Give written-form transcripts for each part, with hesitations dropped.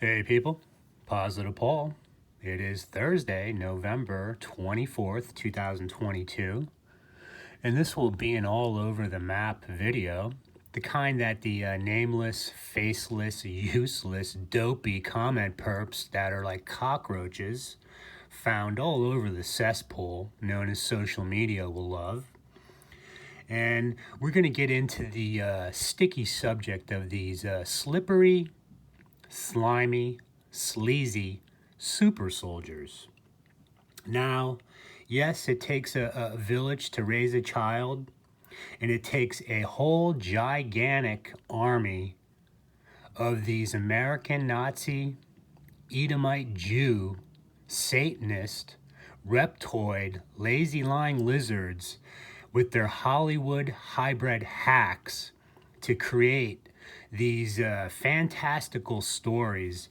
Hey people, Positive Paul. It is Thursday, November 24th, 2022, and this will be an all over the map video, the kind that the nameless, faceless, useless, dopey comment perps that are like cockroaches found all over the cesspool known as social media will love. And we're going to get into the sticky subject of these slippery, slimy, sleazy super soldiers. Now, yes, it takes a village to raise a child, and it takes a whole gigantic army of these American Nazi, Edomite Jew, Satanist, reptoid, lazy lying lizards with their Hollywood hybrid hacks to create these fantastical stories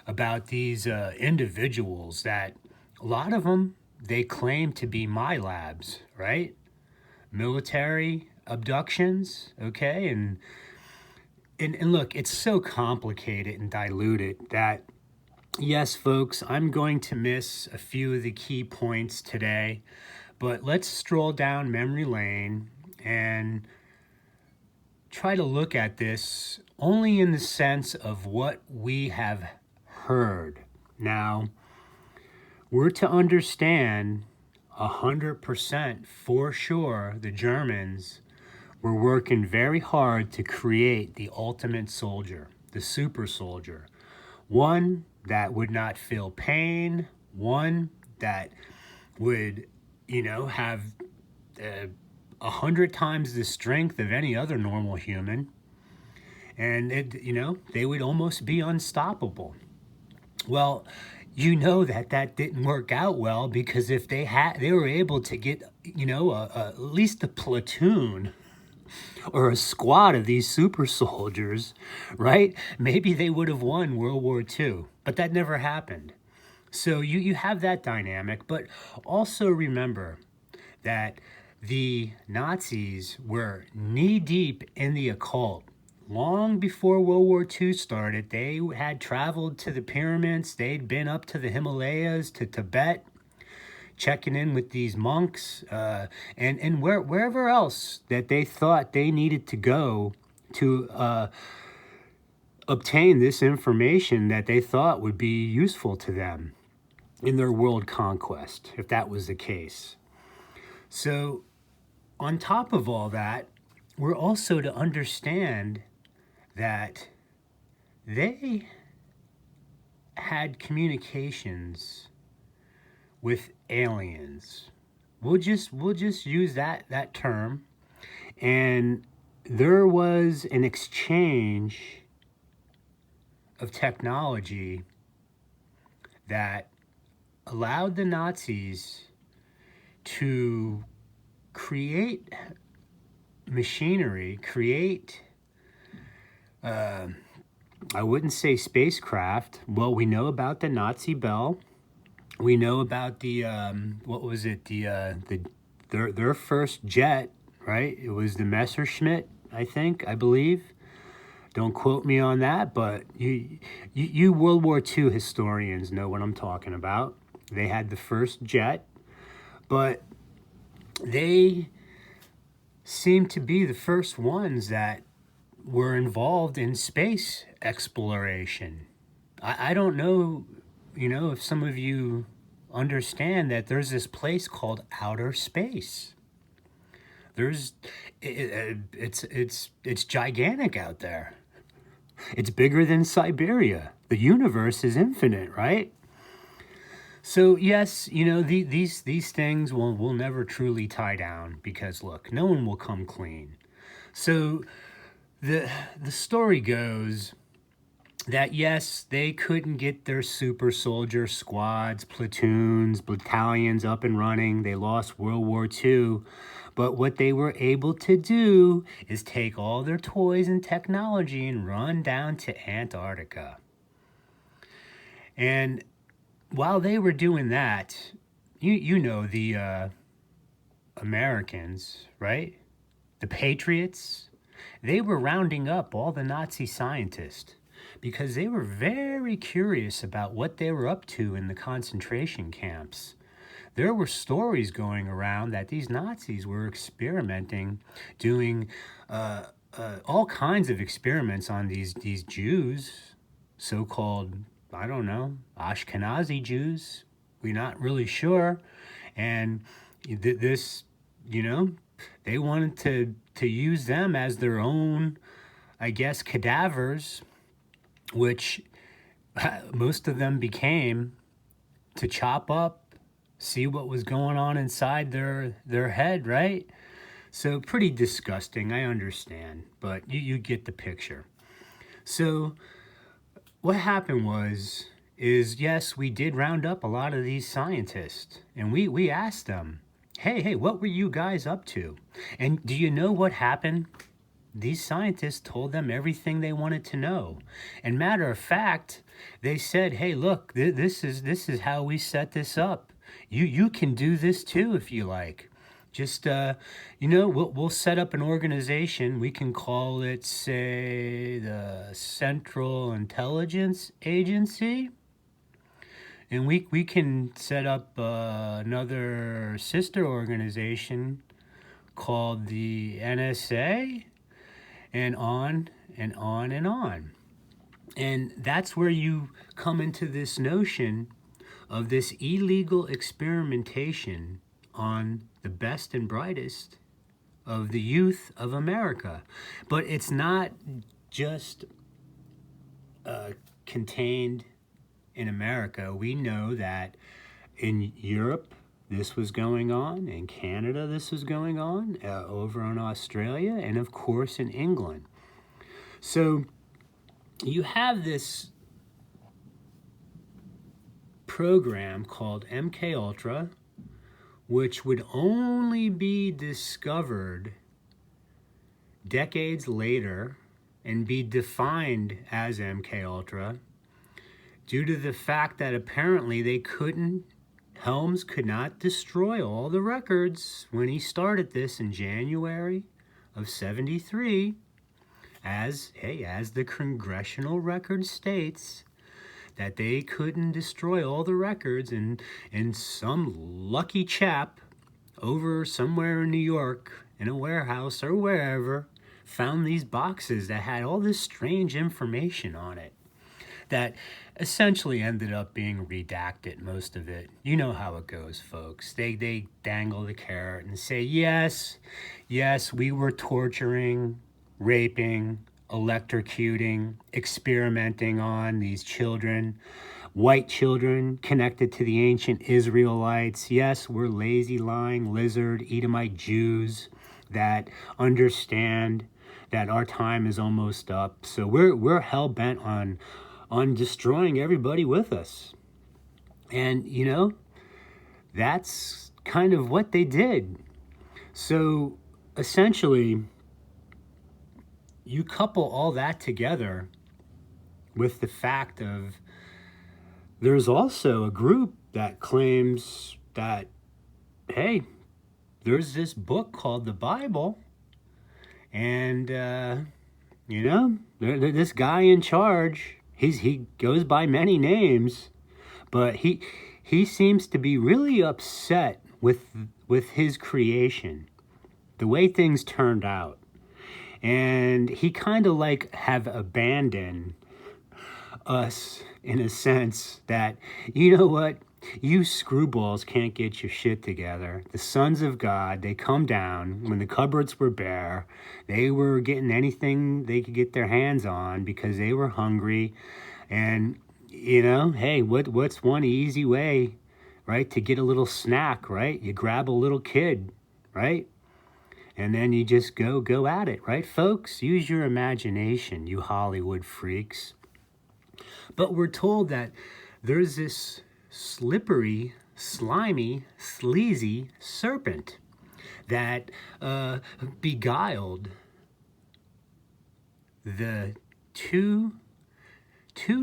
about these individuals that a lot of them they claim to be my labs, right? Military abductions, okay? And look, it's so complicated and diluted that yes, folks, I'm going to miss a few of the key points today, but let's stroll down memory lane and try to look at this only in the sense of what we have heard. Now, we're to understand 100% for sure the Germans were working very hard to create the ultimate soldier, the super soldier. One that would not feel pain, one that would, have 100 times the strength of any other normal human, and they would almost be unstoppable. Well, that didn't work out well, because if they were able to get at least a platoon or a squad of these super soldiers, right? Maybe they would have won World War II, but that never happened. So you have that dynamic, but also remember that the Nazis were knee deep in the occult. Long before World War II started, they had traveled to the pyramids, they'd been up to the Himalayas, to Tibet, checking in with these monks, and wherever else that they thought they needed to go to obtain this information that they thought would be useful to them in their world conquest, if that was the case. So, on top of all that, we're also to understand that they had communications with aliens. We'll just use that term. And there was an exchange of technology that allowed the Nazis to create machinery, create I wouldn't say spacecraft. Well, we know about the Nazi Bell. We know about the what was it? Their first jet, right? It was the Messerschmitt, I believe. Don't quote me on that, but you World War II historians know what I'm talking about. They had the first jet, but they seemed to be the first ones that were involved in space exploration. I don't know, if some of you understand that there's this place called outer space. It's gigantic out there. It's bigger than Siberia. The universe is infinite, right? So yes, these things will never truly tie down, because look, no one will come clean. So the story goes that yes, they couldn't get their super soldier squads, platoons, battalions up and running. They lost World War II. But what they were able to do is take all their toys and technology and run down to Antarctica. And while they were doing that, the Americans, right? The Patriots, they were rounding up all the Nazi scientists, because they were very curious about what they were up to in the concentration camps. There were stories going around that these Nazis were experimenting, doing all kinds of experiments on these Jews, so-called, I don't know, Ashkenazi Jews. We're not really sure. And this, you know, they wanted to use them as their own, I guess, cadavers, which most of them became, to chop up, see what was going on inside their head, right? So pretty disgusting, I understand, but you get the picture. So what happened is yes, we did round up a lot of these scientists, and we asked them, hey, what were you guys up to? And do you know what happened? These scientists told them everything they wanted to know. And matter of fact, they said, hey, look, this is how we set this up. You can do this too if you like. Just, we'll set up an organization. We can call it, say, the Central Intelligence Agency. And we can set up another sister organization called the NSA, and on and on and on. And that's where you come into this notion of this illegal experimentation on the best and brightest of the youth of America. But it's not just contained in America. We know that in Europe, this was going on. In Canada, this was going on. Over in Australia, and of course in England. So you have this program called MK Ultra, which would only be discovered decades later and be defined as MK Ultra due to the fact that apparently Helms could not destroy all the records when he started this in January of '73, as the congressional record states, that they couldn't destroy all the records, and some lucky chap over somewhere in New York in a warehouse or wherever found these boxes that had all this strange information on it that essentially ended up being redacted, most of it. You know how it goes, folks. They dangle the carrot and say, yes, we were torturing, raping, electrocuting, experimenting on these children, white children connected to the ancient Israelites. Yes, we're lazy, lying, lizard, Edomite Jews that understand that our time is almost up. So we're hell-bent on destroying everybody with us. And, that's kind of what they did. So essentially, you couple all that together with the fact of there's also a group that claims that, hey, there's this book called the Bible, and, this guy in charge, he goes by many names, but he seems to be really upset with his creation, the way things turned out. And he kind of have abandoned us in a sense that, you know what, you screwballs can't get your shit together. The sons of God, they come down when the cupboards were bare. They were getting anything they could get their hands on because they were hungry. And, hey, what's one easy way, right, to get a little snack, right? You grab a little kid, right? And then you just go at it, right, folks? Use your imagination, you Hollywood freaks. But we're told that there's this slippery, slimy, sleazy serpent that beguiled the two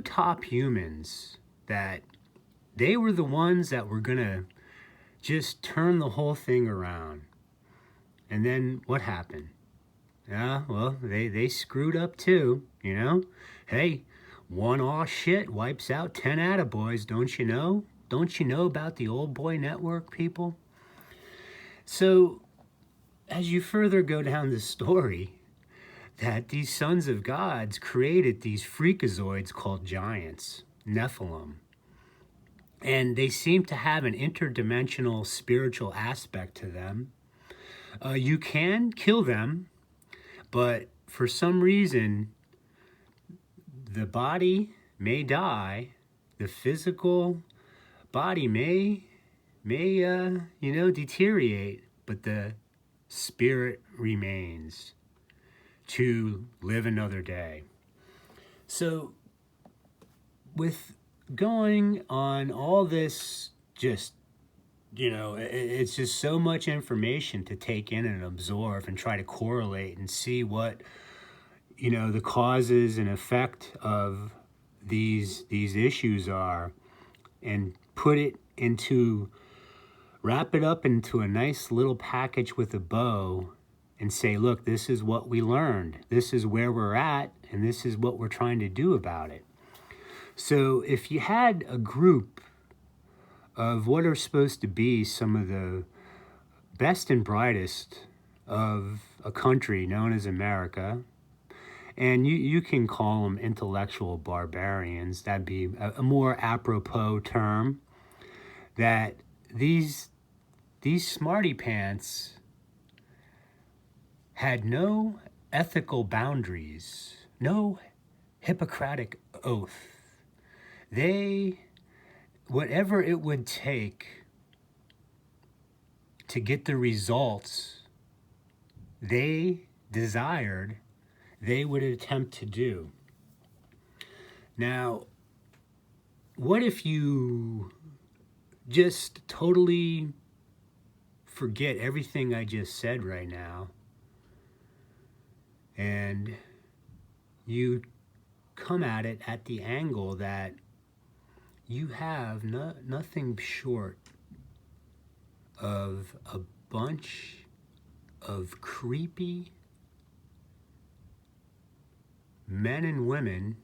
top humans, that they were the ones that were gonna just turn the whole thing around. And then what happened? Yeah, well, they screwed up too, Hey, One aw shit wipes out 10 attaboys, don't you know? Don't you know about the old boy network, people? So, as you further go down the story, that these sons of gods created these freakazoids called giants, Nephilim. And they seem to have an interdimensional spiritual aspect to them. You can kill them, but for some reason, the body may die, the physical body may deteriorate, but the spirit remains to live another day. So with going on all this, just, it's just so much information to take in and absorb and try to correlate and see what, the causes and effect of these issues are, and wrap it up into a nice little package with a bow and say, look, this is what we learned. This is where we're at, and this is what we're trying to do about it. So if you had a group of what are supposed to be some of the best and brightest of a country known as America, and you can call them intellectual barbarians, that'd be a more apropos term, that these smarty pants had no ethical boundaries, no Hippocratic oath. Whatever it would take to get the results they desired, they would attempt to do. Now, what if you just totally forget everything I just said right now, and you come at it at the angle that you have nothing short of a bunch of creepy men and women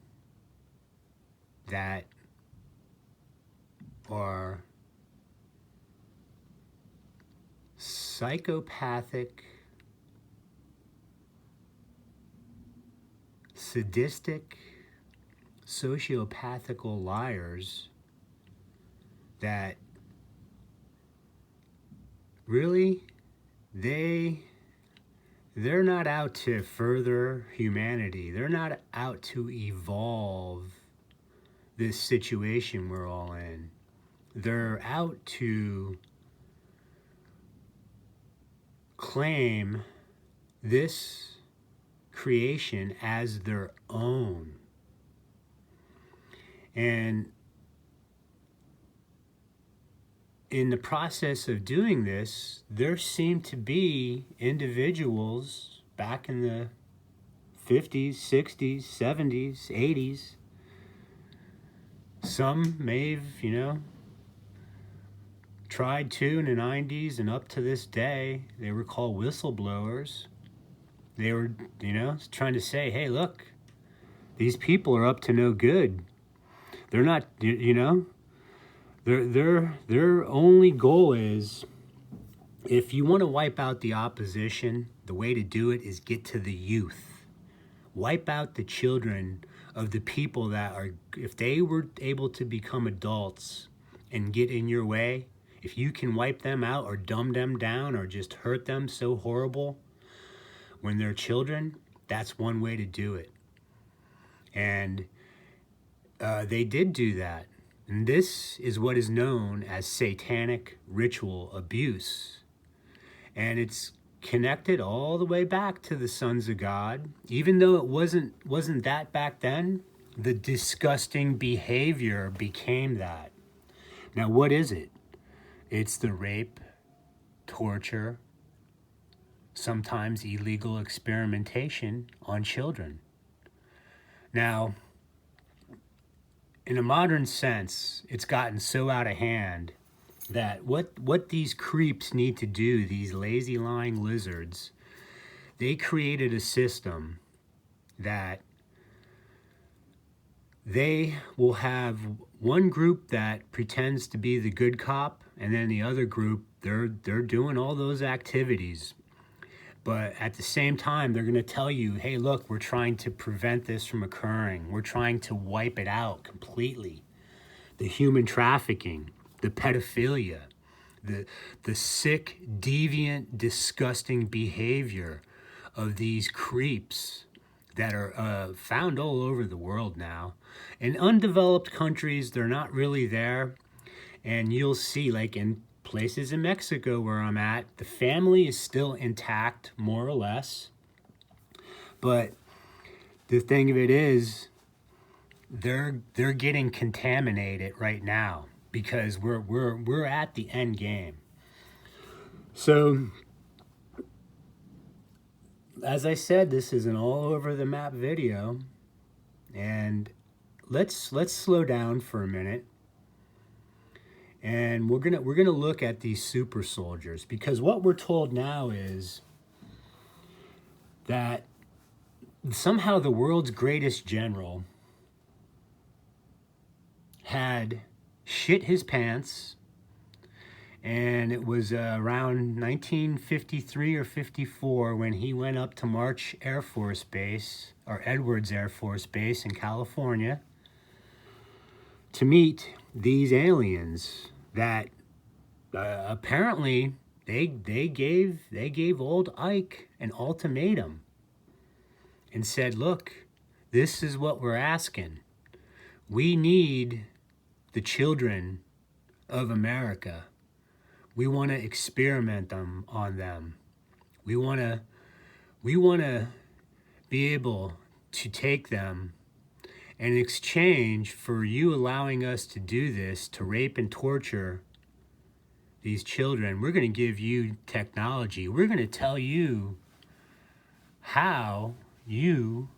that are psychopathic, sadistic, sociopathical liars that really they're not out to further humanity. They're not out to evolve this situation we're all in. They're out to claim this creation as their own. And in the process of doing this, there seem to be individuals back in the 50s, 60s, 70s, 80s. Some may have, tried to in the 90s, and up to this day, they were called whistleblowers. They were, trying to say, hey, look, these people are up to no good. They're not, their only goal is, if you want to wipe out the opposition, the way to do it is get to the youth. Wipe out the children of the people that are, if they were able to become adults and get in your way, if you can wipe them out or dumb them down or just hurt them so horrible when they're children, that's one way to do it. And they did do that. And this is what is known as satanic ritual abuse. And it's connected all the way back to the sons of God. Even though it wasn't that back then, the disgusting behavior became that. Now, what is it? It's the rape, torture, sometimes illegal experimentation on children. Now, in a modern sense, it's gotten so out of hand that what these creeps need to do, these lazy lying lizards, they created a system that they will have one group that pretends to be the good cop, and then the other group, they're doing all those activities. But at the same time, they're going to tell you, hey, look, we're trying to prevent this from occurring. We're trying to wipe it out completely. The human trafficking, the pedophilia, the sick, deviant, disgusting behavior of these creeps that are found all over the world now. In undeveloped countries, they're not really there. And you'll see, like in places in Mexico where I'm at, the family is still intact, more or less. But the thing of it is, they're getting contaminated right now because we're at the end game. So, as I said, this is an all over the map video, and let's slow down for a minute. And we're gonna look at these super soldiers, because what we're told now is that somehow the world's greatest general had shit his pants, and it was around 1953 or 54 when he went up to March Air Force Base, or Edwards Air Force Base in California, to meet these aliens that apparently they gave old Ike an ultimatum and said, look, this is what we're asking. We need the children of America. We want to experiment on them. We want to be able to take them, and in exchange for you allowing us to do this, to rape and torture these children, we're going to give you technology. We're going to tell you how you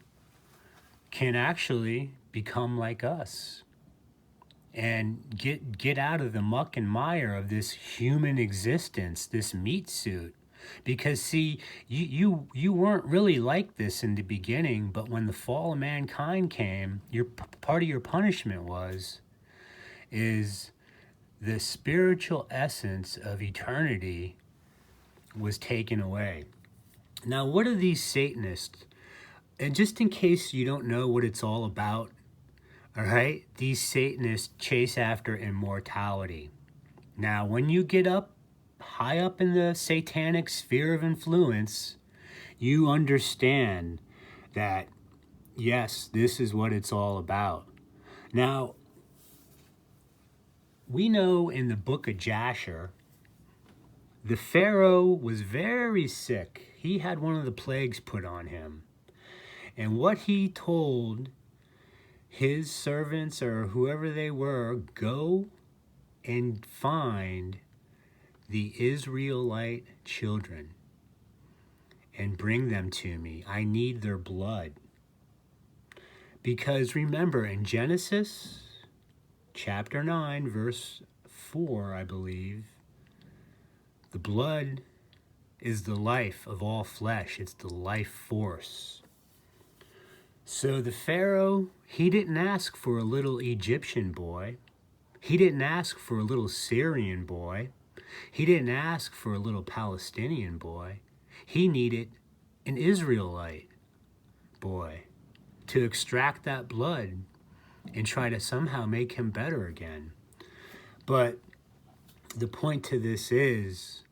can actually become like us and get out of the muck and mire of this human existence, this meat suit. Because see, you weren't really like this in the beginning, but when the fall of mankind came, part of your punishment is the spiritual essence of eternity was taken away. Now, what are these Satanists? And just in case you don't know what it's all about, all right, these Satanists chase after immortality. Now, when you get up high up in the satanic sphere of influence, you understand that, yes, this is what it's all about. Now, we know in the book of Jasher, the Pharaoh was very sick. He had one of the plagues put on him. And what he told his servants, or whoever they were, go and find the Israelite children and bring them to me. I need their blood. Because remember, in Genesis chapter 9, verse 4, I believe, the blood is the life of all flesh. It's the life force. So the Pharaoh, he didn't ask for a little Egyptian boy. He didn't ask for a little Syrian boy. He didn't ask for a little Palestinian boy. He needed an Israelite boy to extract that blood and try to somehow make him better again. But the point to this is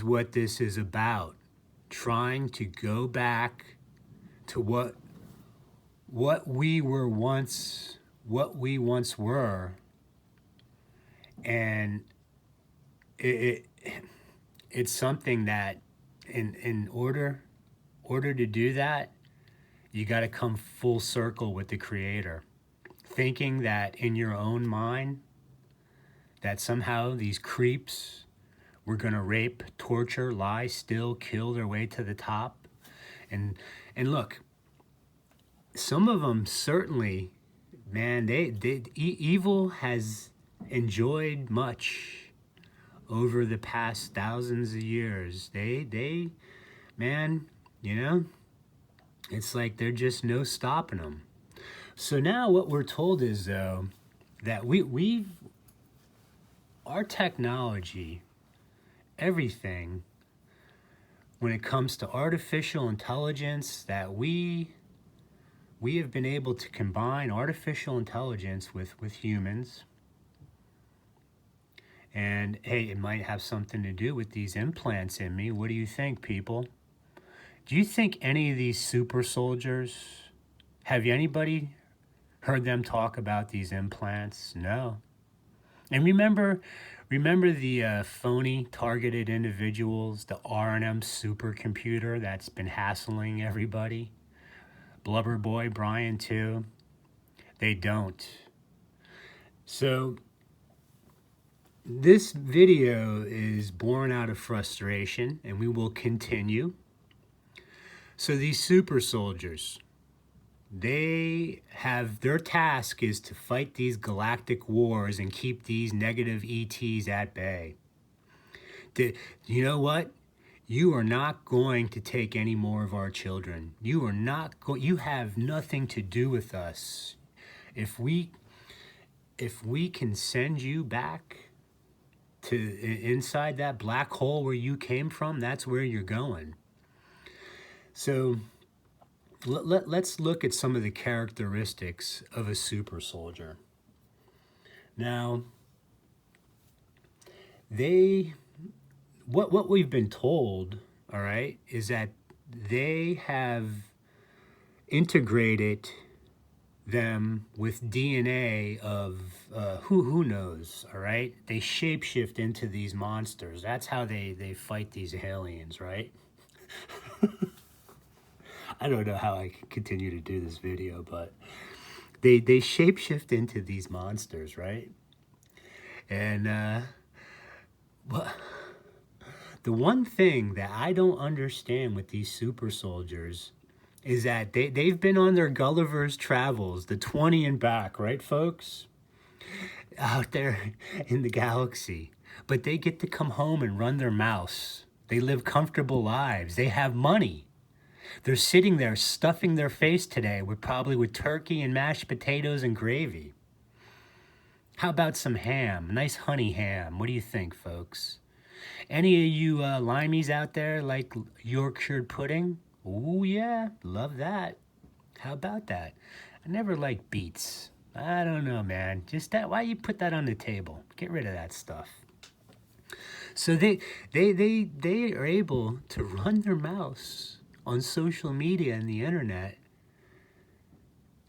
what this is about. Trying to go back to what we once were, and it's something that in order to do that, you got to come full circle with the Creator, thinking that in your own mind that somehow these creeps were going to rape, torture, lie, steal, kill their way to the top. And look, some of them certainly, man, evil has enjoyed much over the past thousands of years. They, man, you know, it's like there's just no stopping them. So now what we're told is, though, that our technology, everything, when it comes to artificial intelligence, that we have been able to combine artificial intelligence with humans. And hey, it might have something to do with these implants in me. What do you think, people? Do you think any of these super soldiers, have anybody heard them talk about these implants? No. And remember the phony targeted individuals, the R&M supercomputer that's been hassling everybody? Blubber Boy, Brian too. They don't. So this video is born out of frustration, and we will continue. So these super soldiers, they have, their task is to fight these galactic wars and keep these negative ETs at bay. You know what? You are not going to take any more of our children. You are not you have nothing to do with us. If we can send you back to inside that black hole where you came from, that's where you're going. So let's look at some of the characteristics of a super soldier. Now, what we've been told, all right, is that they have integrated them with DNA of who knows, all right? They shapeshift into these monsters. That's how they fight these aliens, right? I don't know how I can continue to do this video, but they shapeshift into these monsters, right? And the one thing that I don't understand with these super soldiers is that they've been on their Gulliver's Travels, the 20 and back, right, folks? Out there in the galaxy. But they get to come home and run their mouths. They live comfortable lives. They have money. They're sitting there stuffing their face today probably with turkey and mashed potatoes and gravy. How about some ham? Nice honey ham. What do you think, folks? Any of you limeys out there like Yorkshire pudding? Oh yeah, love that. How about that? I never liked beets. I don't know, man. Just that. Why you put that on the table? Get rid of that stuff. So they are able to run their mouths on social media and the internet.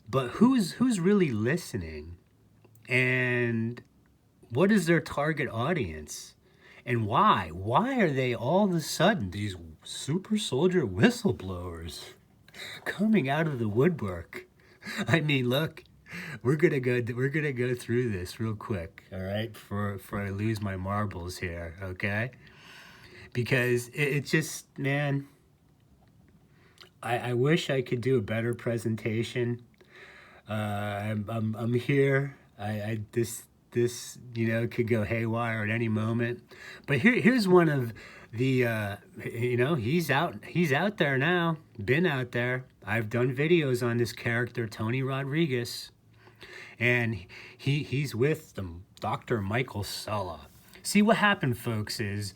But who's really listening? And what is their target audience? And why? Why are they all of a sudden these super soldier whistleblowers coming out of the woodwork? I mean, look, we're gonna go through this real quick, all right? Before I lose my marbles here, okay? Because it's just, man, I wish I could do a better presentation. I'm here. This could go haywire at any moment. But here's one of the he's out there now. Been out there. I've done videos on this character, Tony Rodriguez, and he's with Dr. Michael Sella. See, what happened, folks, is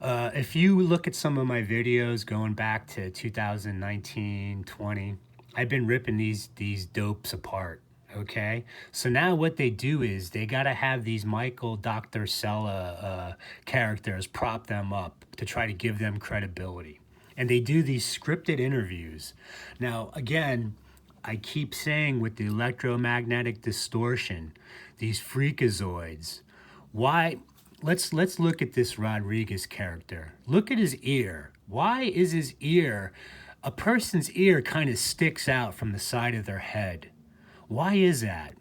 if you look at some of my videos going back to 2019, 20, I've been ripping these dopes apart. Okay, so now what they do is they got to have these Dr. Sella characters prop them up to try to give them credibility. And they do these scripted interviews. Now, again, I keep saying with the electromagnetic distortion, these freakazoids, why? Let's look at this Rodriguez character. Look at his ear. Why is his ear, a person's ear kind of sticks out from the side of their head? Why is that?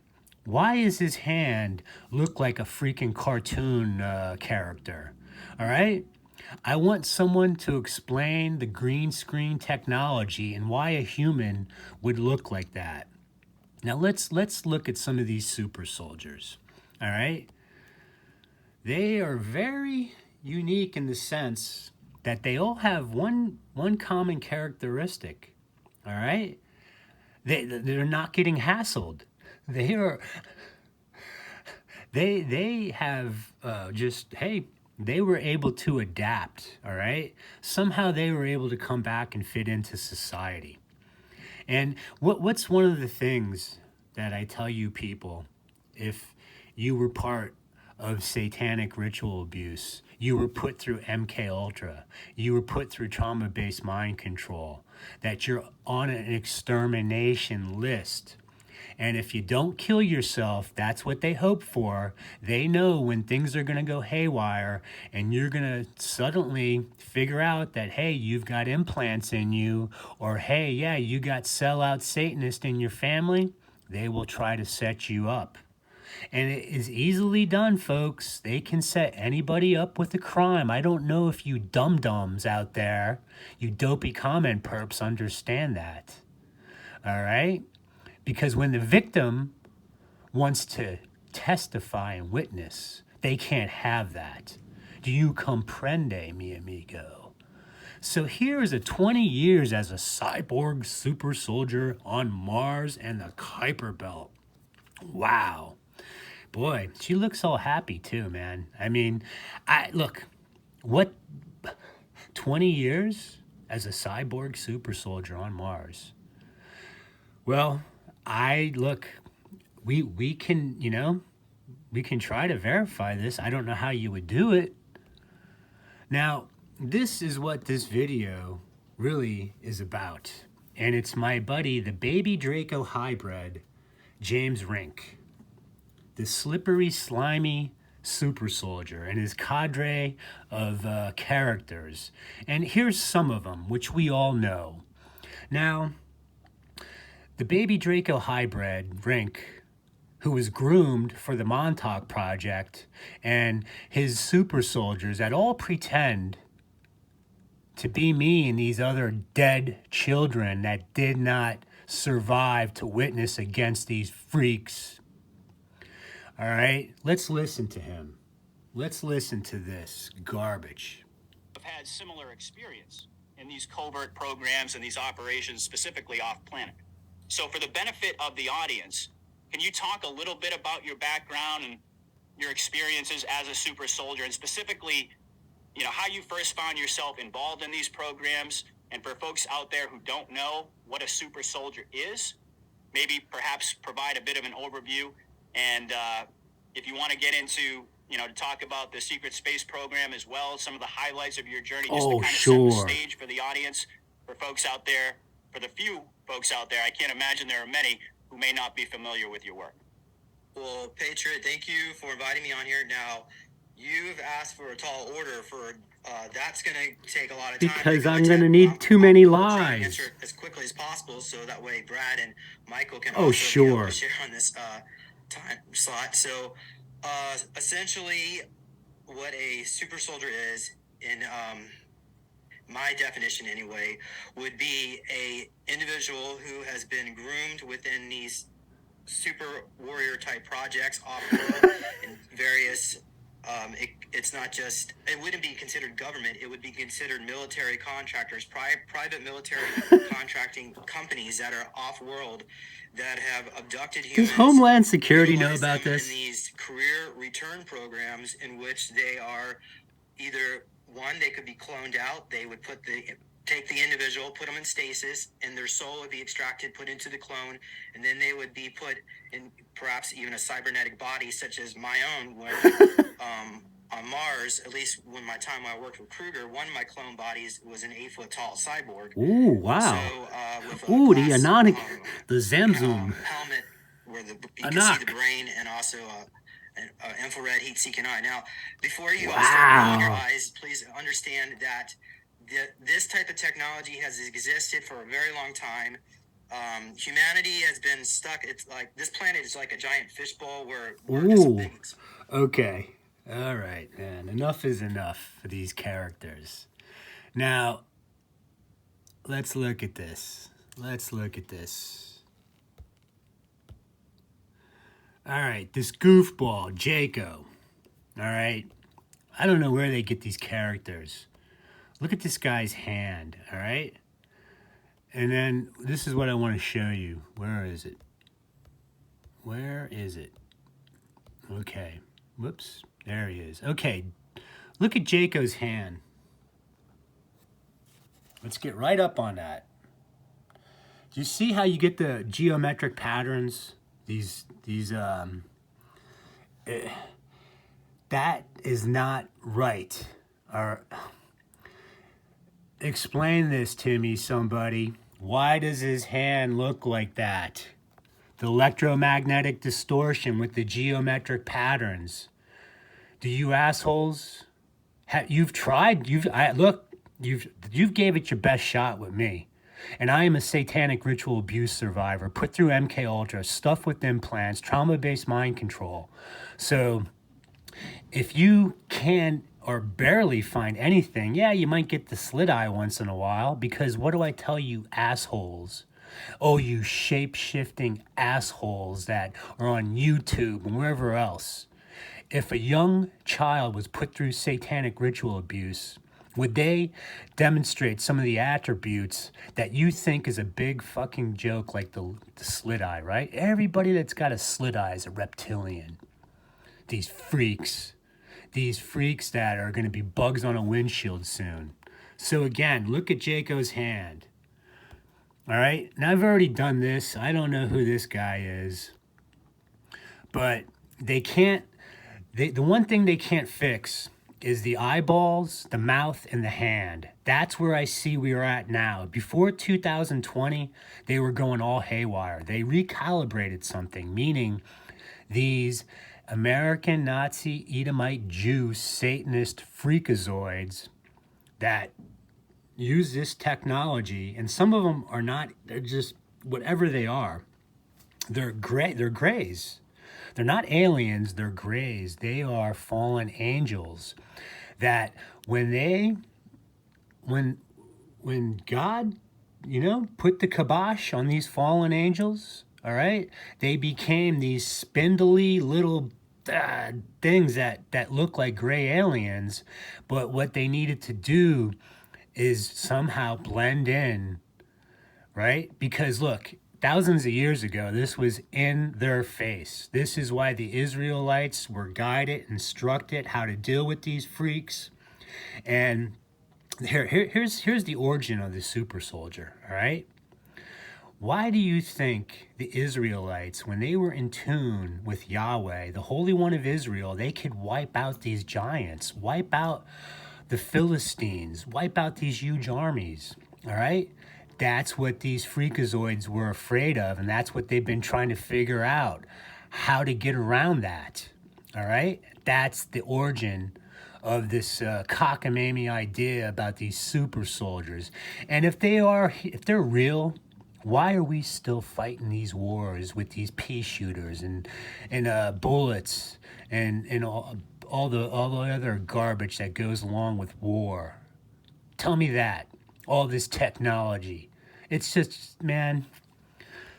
Why is his hand look like a freaking cartoon character? All right? I want someone to explain the green screen technology and why a human would look like that. Now let's look at some of these super soldiers. All right? They are very unique in the sense that they all have one common characteristic. All right? They're not getting hassled. They are they have just, hey, they were able to adapt, all right? Somehow they were able to come back and fit into society. And what's one of the things that I tell you people, if you were part of satanic ritual abuse, you were put through MK Ultra, you were put through trauma-based mind control, that you're on an extermination list. And if you don't kill yourself, that's what they hope for. They know when things are going to go haywire and you're going to suddenly figure out that, hey, you've got implants in you, or hey, yeah, you got sellout Satanist in your family. They will try to set you up. And it is easily done, folks. They can set anybody up with a crime. I don't know if you dum-dums out there, you dopey comment perps, understand that. All right? Because when the victim wants to testify and witness, they can't have that. Do you comprende, mi amigo? So here is a 20 years as a cyborg super soldier on Mars and the Kuiper Belt. Wow. Boy, she looks all happy too, man. I mean, look, what, 20 years as a cyborg super soldier on Mars? Well, we can, we can try to verify this. I don't know how you would do it. Now, this is what this video really is about. And it's my buddy, the Baby Draco hybrid, James Rink, the slippery, slimy super soldier and his cadre of characters. And here's some of them, which we all know. Now, the Baby Draco hybrid, Rink, who was groomed for the Montauk Project, and his super soldiers that all pretend to be me and these other dead children that did not survive to witness against these freaks. All right, let's listen to him. Let's listen to this garbage. I've had similar experience in these covert programs and these operations specifically off-planet. So for the benefit of the audience, can you talk a little bit about your background and your experiences as a super soldier, and specifically, how you first found yourself involved in these programs? And for folks out there who don't know what a super soldier is, maybe perhaps provide a bit of an overview. And if you want to get into, to talk about the secret space program as well, some of the highlights of your journey, just to kind of set the stage for the audience, for folks out there, for the few folks out there. I can't imagine there are many who may not be familiar with your work. Well, Patriot, thank you for inviting me on here. Now, you've asked for a tall order for that's going to take a lot of time. Because I'm going to need too many lies. Answer as quickly as possible, so that way Brad and Michael can also be able to share on this time slot. So, essentially, what a super soldier is, in my definition anyway, would be a individual who has been groomed within these super warrior type projects off-world in various it's not just, it wouldn't be considered government, it would be considered military contractors, private military contracting companies that are off-world that have abducted humans. Does Homeland Security know about this? In these career return programs in which they are either, one, they could be cloned out, they would take the individual, put them in stasis, and their soul would be extracted, put into the clone, and then they would be put in perhaps even a cybernetic body such as my own, where on Mars, at least when I worked with Kruger, one of my clone bodies was an 8-foot tall cyborg. Ooh, wow. So, with the Anonic, the Zamzoom helmet where you can see the brain, and also an infrared heat-seeking eye. Now, before you start rolling your eyes, please understand that this type of technology has existed for a very long time. Humanity has been stuck. It's like this planet is like a giant fishbowl where we're just things. Okay. All right, man. Enough is enough for these characters. Now, let's look at this. All right, this goofball, Jaco. All right. I don't know where they get these characters. Look at this guy's hand, all right? And then this is what I want to show you. Where is it? Where is it? Okay. Whoops. There he is. Okay. Look at Jaco's hand. Let's get right up on that. Do you see how you get the geometric patterns? That is not right. Explain this to me, somebody. Why does his hand look like that? The electromagnetic distortion with the geometric patterns. Do you assholes? You've tried. You've gave it your best shot with me. And I am a satanic ritual abuse survivor, put through MK Ultra, stuff with implants, trauma-based mind control. So if you can or barely find anything, yeah, you might get the slit eye once in a while, because what do I tell you assholes? Oh, you shape-shifting assholes that are on YouTube and wherever else. If a young child was put through satanic ritual abuse, would they demonstrate some of the attributes that you think is a big fucking joke, like the slit eye, right? Everybody that's got a slit eye is a reptilian. These freaks that are going to be bugs on a windshield soon. So again, look at Jaco's hand. All right, now I've already done this. I don't know who this guy is, but the one thing they can't fix is the eyeballs, the mouth, and the hand. That's where I see we are at now. Before 2020, they were going all haywire. They recalibrated something, meaning these American Nazi Edomite Jew Satanist freakazoids that use this technology, and some of them are not, they're just whatever they are. They're grays. They're not aliens, they're grays. They are fallen angels that when God, put the kibosh on these fallen angels, all right, they became these spindly little things that look like gray aliens, but what they needed to do is somehow blend in, right? Because look, thousands of years ago, this was in their face. This is why the Israelites were guided, instructed how to deal with these freaks. And here's the origin of the super soldier, all right? Why do you think the Israelites, when they were in tune with Yahweh, the Holy One of Israel, they could wipe out these giants, wipe out the Philistines, wipe out these huge armies, all right? That's what these freakazoids were afraid of, and that's what they've been trying to figure out, how to get around that, all right? That's the origin of this cockamamie idea about these super soldiers. And if they're real, why are we still fighting these wars with these pea shooters and bullets and all the other garbage that goes along with war? Tell me that. All this technology. It's just, man.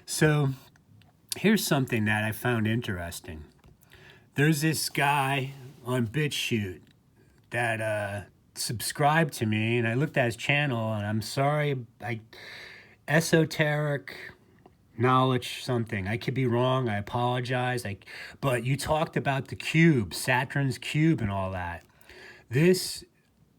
So here's something that I found interesting. There's this guy on BitChute that subscribed to me, and I looked at his channel, and I'm sorry, esoteric knowledge something. I could be wrong. I apologize. But you talked about the cube, Saturn's cube and all that. This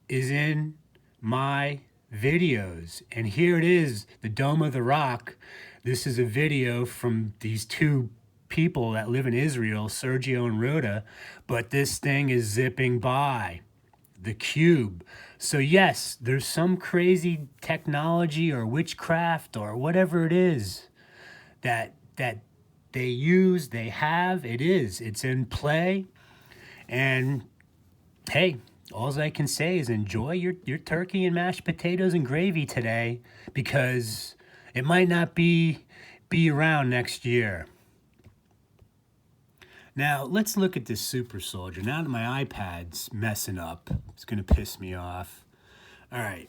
is in my videos, and here it is, the Dome of the Rock. This is a video from these two people that live in Israel, Sergio and Rhoda, but this thing is zipping by the cube. So yes, there's some crazy technology or witchcraft or whatever it is that they use, it's in play. And hey, all I can say is enjoy your turkey and mashed potatoes and gravy today, because it might not be around next year. Now, let's look at this super soldier. Now that my iPad's messing up, it's going to piss me off. All right.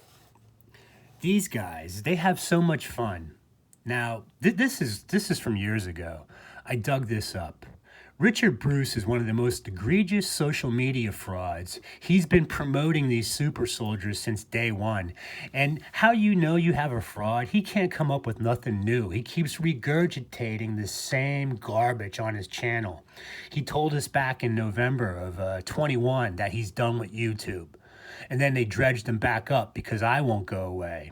These guys, they have so much fun. Now, this is from years ago. I dug this up. Richard Bruce is one of the most egregious social media frauds. He's been promoting these super soldiers since day one. And how you know you have a fraud? He can't come up with nothing new. He keeps regurgitating the same garbage on his channel. He told us back in November of 21 that he's done with YouTube. And then they dredged him back up because I won't go away.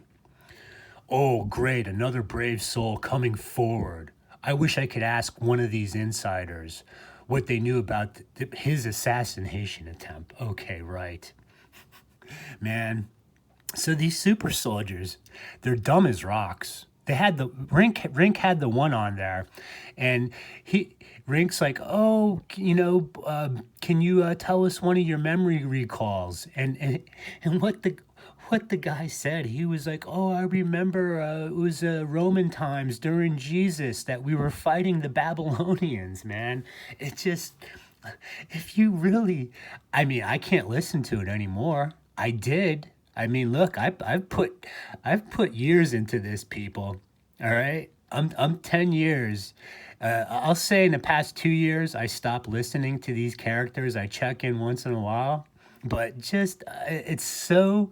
Oh, great, another brave soul coming forward. I wish I could ask one of these insiders what they knew about his assassination attempt. Okay, right. Man, so these super soldiers, they're dumb as rocks. They had the Rink had the one on there, and Rink's like, oh, can you tell us one of your memory recalls? And what the guy said, he was like, oh, I remember it was Roman times during Jesus that we were fighting the Babylonians, man. It just, if you really, I mean, I can't listen to it anymore. I did. I mean, look, I've put years into this, people. All right, I'm 10 years. I'll say in the past 2 years, I stopped listening to these characters. I check in once in a while, but just it's so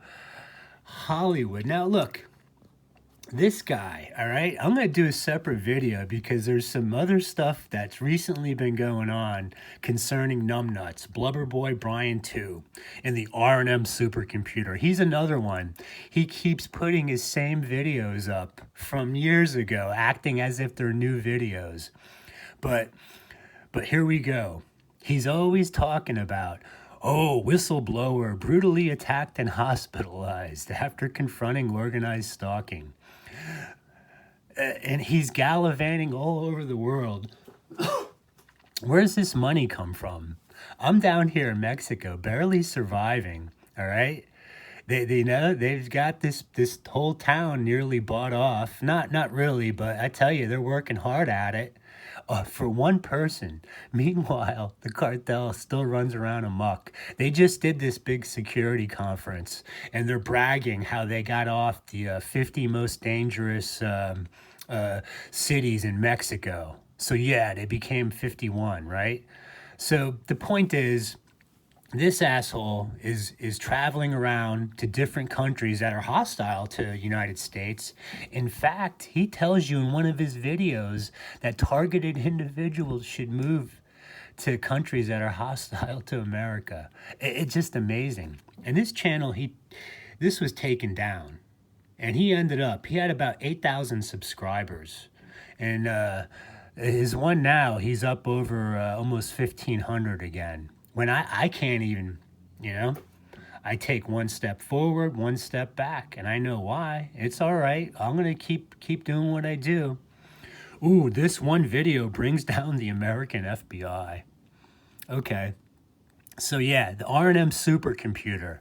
Hollywood. Now, look, this guy, all right, I'm going to do a separate video because there's some other stuff that's recently been going on concerning numbnuts, Blubber Boy Brian 2, and the R&M supercomputer. He's another one. He keeps putting his same videos up from years ago, acting as if they're new videos. But here we go. He's always talking about, oh, whistleblower brutally attacked and hospitalized after confronting organized stalking. And he's gallivanting all over the world. Where's this money come from? I'm down here in Mexico, barely surviving, all right? They know they've got this whole town nearly bought off. Not really, but I tell you, they're working hard at it. For one person. Meanwhile, the cartel still runs around amok. They just did this big security conference, and they're bragging how they got off the 50 most dangerous cities in Mexico. So yeah, they became 51, right? So the point is, this asshole is traveling around to different countries that are hostile to the United States. In fact, he tells you in one of his videos that targeted individuals should move to countries that are hostile to America. It's just amazing. And this channel, this was taken down. And he had about 8,000 subscribers. And his one now, he's up over almost 1,500 again. When I can't even, I take one step forward, one step back, and I know why. It's all right. I'm going to keep doing what I do. Ooh, this one video brings down the American FBI. Okay. So yeah, the R&M supercomputer.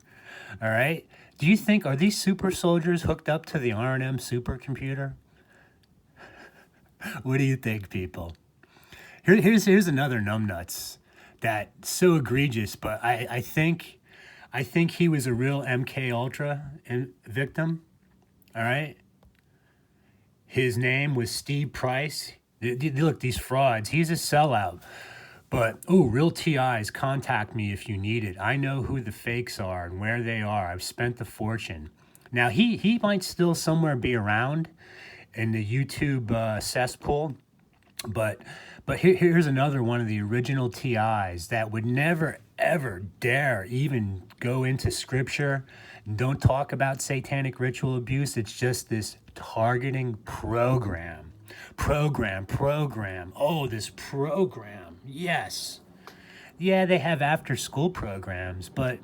All right. Do you think, are these super soldiers hooked up to the R&M supercomputer? What do you think, people? Here's another numbnuts. That's so egregious, but I think he was a real MK Ultra victim. All right. His name was Steve Price. Look, these frauds. He's a sellout. But real TIs, contact me if you need it. I know who the fakes are and where they are. I've spent the fortune. Now he might still somewhere be around in the YouTube cesspool, but here's another one of the original TIs that would never, ever dare even go into scripture. Don't talk about satanic ritual abuse. It's just this targeting program. Oh, this program. Yes. Yeah, they have after-school programs, but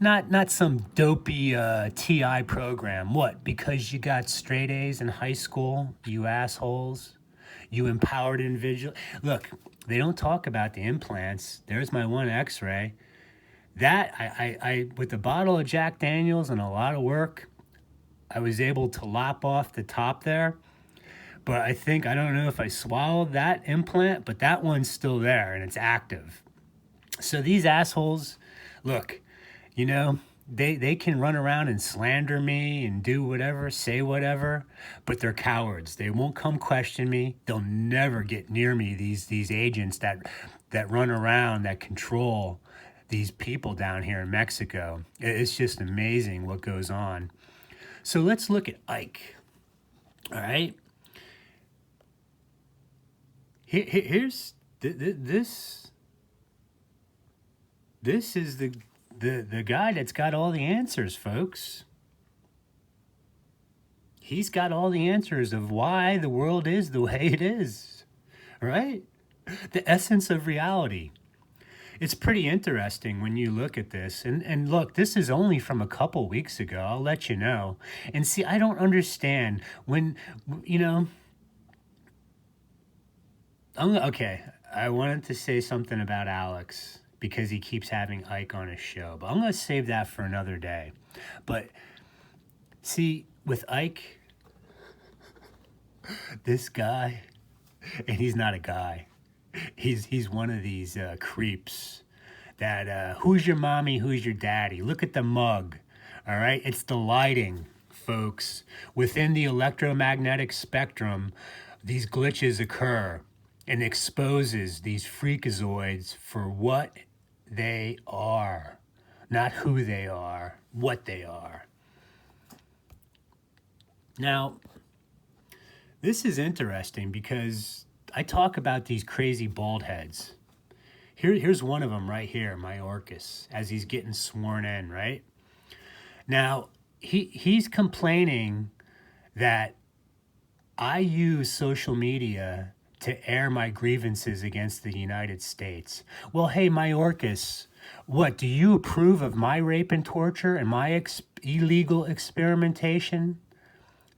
not some dopey TI program. What? Because you got straight A's in high school, you assholes? You empowered individual. Look, they don't talk about the implants. There's my one X-ray. That I with a bottle of Jack Daniels and a lot of work, I was able to lop off the top there. But I don't know if I swallowed that implant, but that one's still there and it's active. So these assholes, look, they can run around and slander me and do whatever, say whatever, but they're cowards. They won't come question me. They'll never get near me. These agents that run around, that control these people down here in Mexico. It's just amazing what goes on. So let's look at Ike. All right. Here's this. This is the guy that's got all the answers, folks. He's got all the answers of why the world is the way it is, right? The essence of reality. It's pretty interesting when you look at this. And look, this is only from a couple weeks ago. I'll let you know. And see, I don't understand when, okay, I wanted to say something about Alex because he keeps having Ike on his show, but I'm going to save that for another day. But see, with Ike, this guy, and he's not a guy, he's one of these creeps that, who's your mommy, who's your daddy? Look at the mug, all right? It's the lighting, folks. Within the electromagnetic spectrum, these glitches occur and exposes these freakazoids for what they are, not who they are, what they are. Now, this is interesting because I talk about these crazy bald heads. Here's one of them right here, Mayorkas, as he's getting sworn in, right? Now, he's complaining that I use social media to air my grievances against the United States. Well, hey, Mayorkas, what, do you approve of my rape and torture and my illegal experimentation?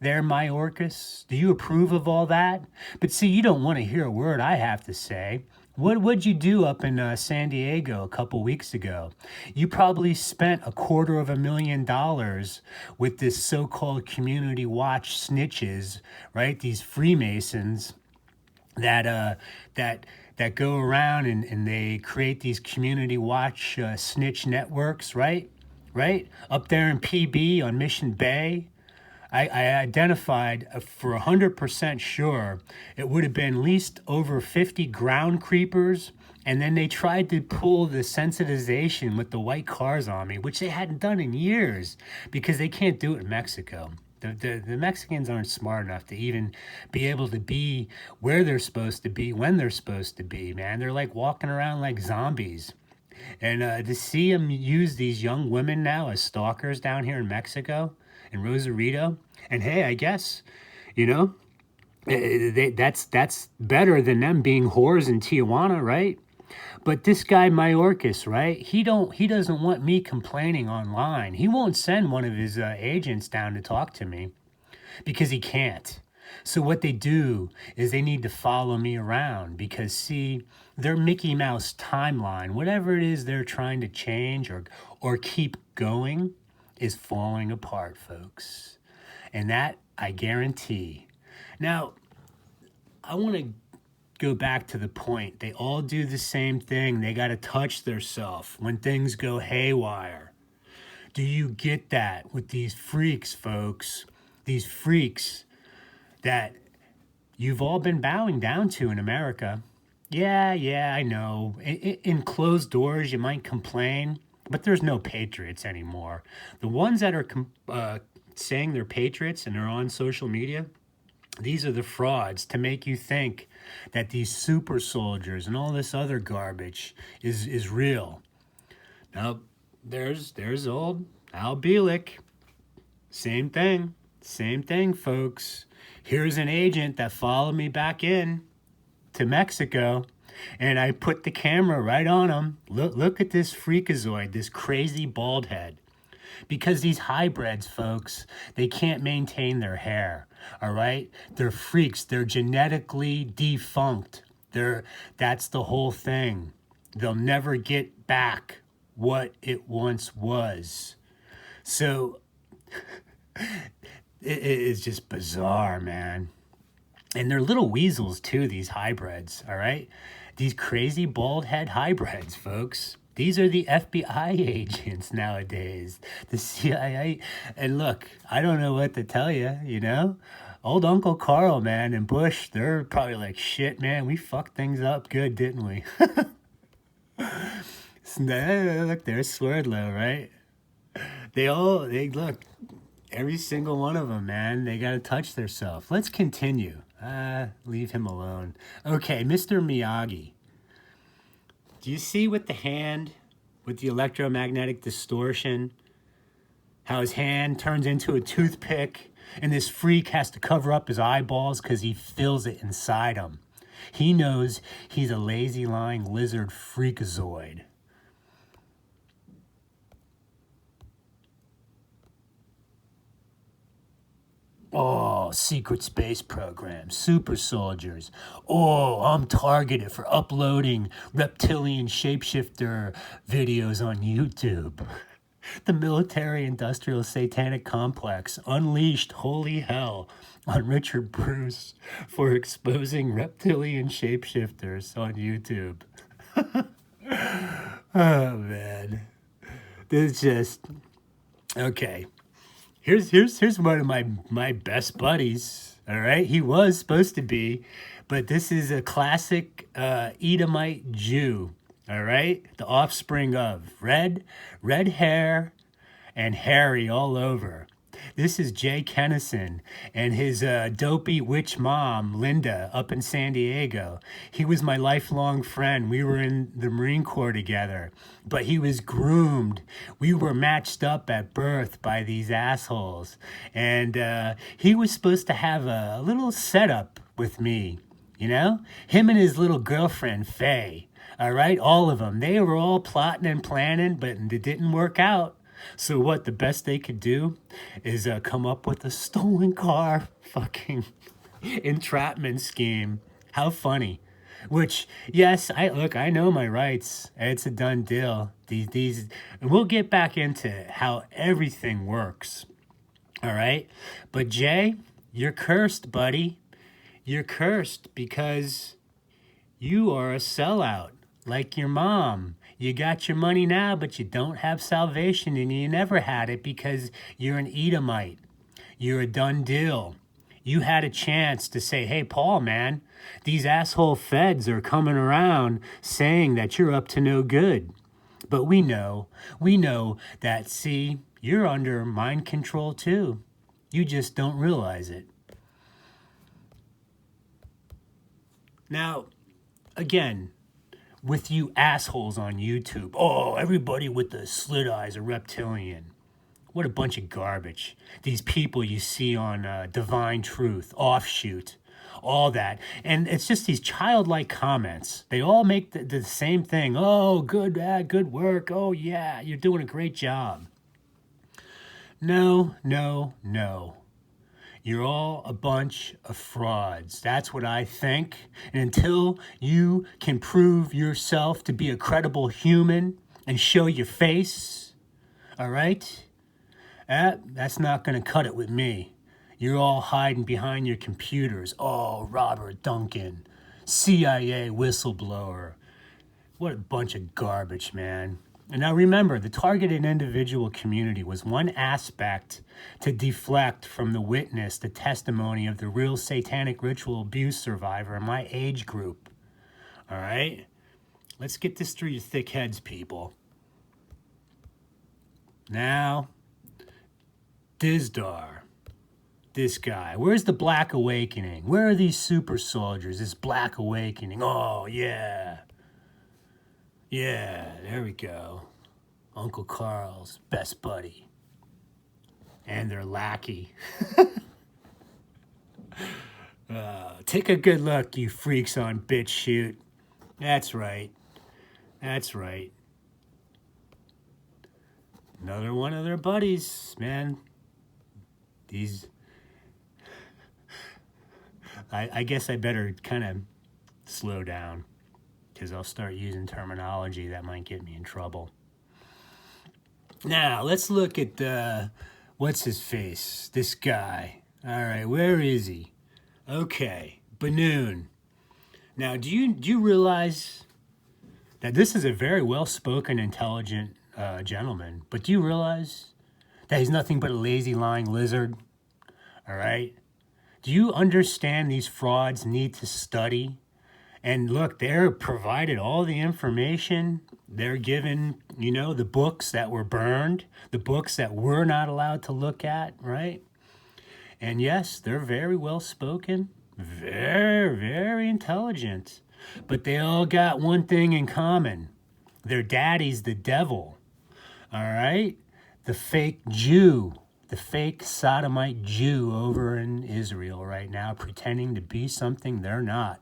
There, Mayorkas, do you approve of all that? But see, you don't want to hear a word I have to say. What'd you do up in San Diego a couple weeks ago? You probably spent $250,000 with this so-called community watch snitches, right? These Freemasons that go around and they create these community watch snitch networks, right? Right? Up there in PB on Mission Bay. I identified for 100% sure it would have been at least over 50 ground creepers, and then they tried to pull the sensitization with the white cars on me, which they hadn't done in years because they can't do it in Mexico. The Mexicans aren't smart enough to even be able to be where they're supposed to be when they're supposed to be, man. They're like walking around like zombies. And to see them use these young women now as stalkers down here in Mexico, in Rosarito, and hey, I guess, that's better than them being whores in Tijuana, right? But this guy Mayorkas, right? He doesn't want me complaining online. He won't send one of his agents down to talk to me because he can't. So what they do is they need to follow me around because, see, their Mickey Mouse timeline, whatever it is they're trying to change or keep going, is falling apart, folks. And that I guarantee. Now, I want to go back to the point. They all do the same thing. They got to touch theirself when things go haywire. Do you get that with these freaks, folks? These freaks that you've all been bowing down to in America. Yeah, I know. In closed doors, you might complain, but there's no patriots anymore. The ones that are saying they're patriots and they're on social media, these are the frauds to make you think that these super soldiers and all this other garbage is real. Now, there's old Al Bielek. Same thing, folks. Here's an agent that followed me back in to Mexico, and I put the camera right on him. Look at this freakazoid, this crazy bald head. Because these hybrids, folks, they can't maintain their hair, all right? They're freaks. They're genetically defunct. That's the whole thing. They'll never get back what it once was. So it's just bizarre, man. And they're little weasels, too, these hybrids, all right? These crazy bald head hybrids, folks. These are the FBI agents nowadays, the CIA. And look, I don't know what to tell you, you know? Old Uncle Carl, man, and Bush, they're probably like, shit, man, we fucked things up good, didn't we? Look, there's Swerdlow, right? They look, every single one of them, man, they got to touch theirself. Let's continue. Leave him alone. Okay, Mr. Miyagi. Do you see with the hand, with the electromagnetic distortion, how his hand turns into a toothpick and this freak has to cover up his eyeballs because he feels it inside him? He knows he's a lazy lying lizard freakazoid. Oh, secret space program, super soldiers. Oh, I'm targeted for uploading reptilian shapeshifter videos on YouTube. The military industrial satanic complex unleashed holy hell on Richard Bruce for exposing reptilian shapeshifters on YouTube. Oh, man. This is just... Okay. Here's one of my best buddies. All right, he was supposed to be, but this is a classic Edomite Jew. All right, the offspring of red hair and hairy all over. This is Jay Kennison and his dopey witch mom, Linda, up in San Diego. He was my lifelong friend. We were in the Marine Corps together, but he was groomed. We were matched up at birth by these assholes. And he was supposed to have a little setup with me, you know? Him and his little girlfriend, Faye. All right, all of them. They were all plotting and planning, but it didn't work out. So what the best they could do is come up with a stolen car fucking entrapment scheme. How funny. Which, yes, I know my rights. It's a done deal. These and we'll get back into how everything works. All right? But Jay, you're cursed, buddy. You're cursed because you are a sellout, like your mom. You got your money now, but you don't have salvation, and you never had it because you're an Edomite. You're a done deal. You had a chance to say, hey, Paul, man, these asshole feds are coming around saying that you're up to no good. But we know that, see, you're under mind control too. You just don't realize it. Now, again, with you assholes on YouTube. Oh, everybody with the slit eyes are reptilian. What a bunch of garbage. These people you see on Divine Truth, Offshoot, all that. And it's just these childlike comments. They all make the same thing. Oh, good work. Oh, yeah, you're doing a great job. No. You're all a bunch of frauds. That's what I think. And until you can prove yourself to be a credible human and show your face, all right? That's not going to cut it with me. You're all hiding behind your computers. Oh, Robert Duncan, CIA whistleblower. What a bunch of garbage, man. And now remember, the targeted individual community was one aspect to deflect from the witness, the testimony of the real satanic ritual abuse survivor in my age group. All right? Let's get this through your thick heads, people. Now, Dizdar, this guy. Where's the Black Awakening? Where are these super soldiers, this Black Awakening? Oh, yeah. Yeah, there we go. Uncle Carl's best buddy. And their lackey. Take a good look, you freaks on BitChute. That's right. Another one of their buddies, man. These... I guess I better kind of slow down, because I'll start using terminology that might get me in trouble. Now, let's look at, what's his face? This guy. All right, where is he? Okay, Banoon. Now, do you realize Now, this is a very well-spoken, intelligent gentleman, but do you realize that he's nothing but a lazy, lying lizard? All right? Do you understand these frauds need to study? And look, they're provided all the information. They're given, the books that were burned, the books that we're not allowed to look at, right? And yes, they're very well spoken, very, very intelligent. But they all got one thing in common. Their daddy's the devil, all right? The fake Jew, the fake sodomite Jew over in Israel right now, pretending to be something they're not.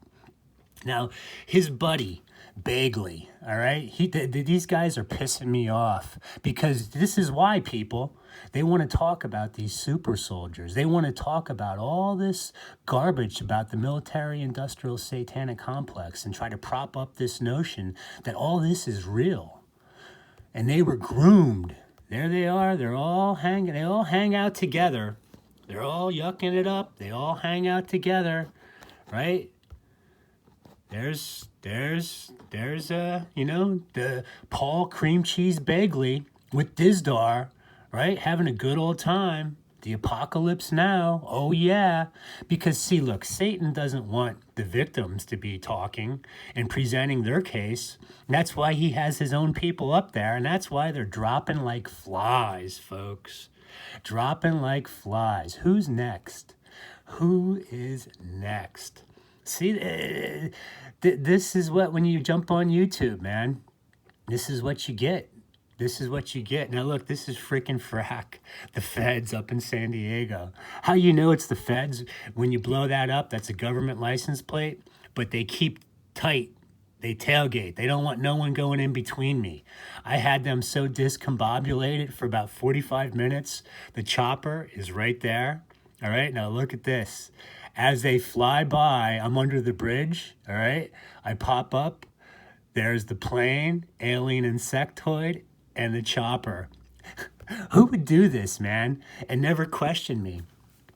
Now, his buddy, Bagley, all right? These guys are pissing me off because this is why, people. They want to talk about these super soldiers. They want to talk about all this garbage about the military-industrial satanic complex and try to prop up this notion that all this is real. And they were groomed. There they are. They all hang out together. They're all yucking it up. They all hang out together, right? There's the Paul Cream Cheese Bagley with Dizdar, right? Having a good old time. The apocalypse now. Oh, yeah. Because, see, look, Satan doesn't want the victims to be talking and presenting their case. And that's why he has his own people up there. And that's why they're dropping like flies, folks. Dropping like flies. Who's next? Who is next? See, this is what, when you jump on YouTube, man, this is what you get. This is what you get. Now, look, this is freaking frack. The feds up in San Diego. How you know it's the feds? When you blow that up, that's a government license plate, but they keep tight. They tailgate. They don't want no one going in between me. I had them so discombobulated for about 45 minutes. The chopper is right there. All right, now look at this. As they fly by, I'm under the bridge, all right? I pop up. There's the plane, alien insectoid, and the chopper. Who would do this, man, and never question me?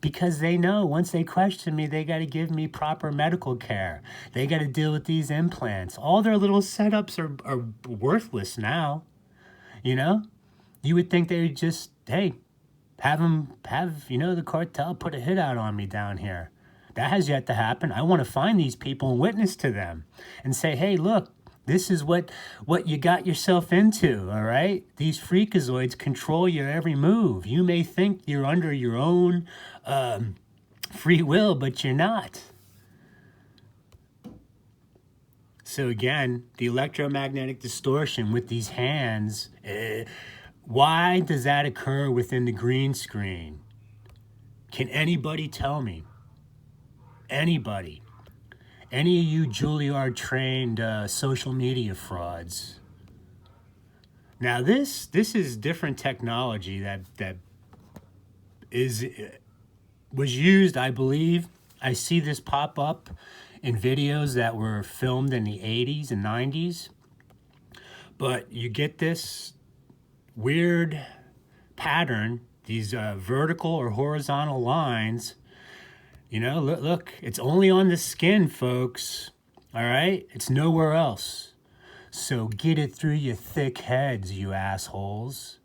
Because they know once they question me, they got to give me proper medical care. They got to deal with these implants. All their little setups are worthless now, You would think they would just, hey, have the cartel put a hit out on me down here. That has yet to happen. I want to find these people and witness to them and say, hey, look, this is what you got yourself into, all right? These freakazoids control your every move. You may think you're under your own free will, but you're not. So again, the electromagnetic distortion with these hands, why does that occur within the green screen? Can anybody tell me? Anybody? Any of you Juilliard-trained social media frauds? Now, this is different technology that was used, I believe. I see this pop up in videos that were filmed in the 80s and 90s. But you get this weird pattern, these vertical or horizontal lines. Look, it's only on the skin, folks. All right? It's nowhere else. So get it through your thick heads, you assholes.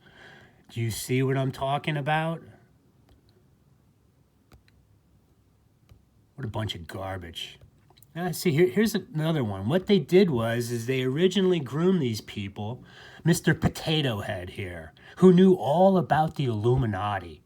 Do you see what I'm talking about? What a bunch of garbage. Now, see, here's another one. What they did is they originally groomed these people, Mr. Potato Head here, who knew all about the Illuminati.